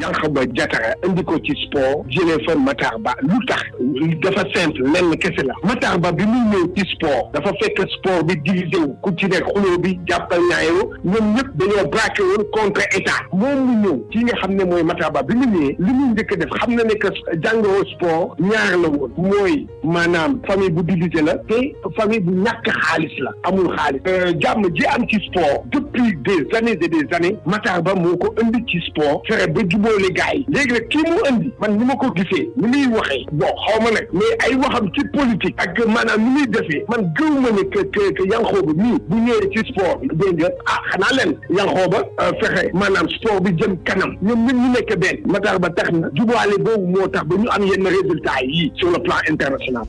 Yankhoba Diattara indi ko ci sport jëlee fa Matar Ba lu tax dafa simple lenn kese la Matar Ba bi muy ñëw ci sport dafa fekk sport bi divisé wu ku ci nekk xuloo bi jàppal ñaayoo ñoom ñëpp dañoo braqué woon contre état moom mu ñëw ki nga xam ne mooy Matar Ba bi mu ñëwee li mu njëkk a def xam na ne que jàngoo sport ñaar la woon mooy maanaam famille bu divisé la te famille bu ñàkk xaalis la amul xaalis jàmm ji am ci sport depuis des années et des années Matar Ba moo ko indi ci sport fexe ba jubóole gars yi léegi nag kii mu indi man ni ma ko gisee ni muy waxee bon xaw ma nag mais ay waxam ci politique ak maanaam ni muy defee man gëw ma ne que Yankhoba mii bu ñëwee ci sport bi dégg nga xanaa leen Yankhoba fexe maanaam sport bi jëm kanam ñoom ñun ñu nekk benn Matar Ba tax na jubóole boobu moo tax ba ñu am yenn résultats yi sur le plan international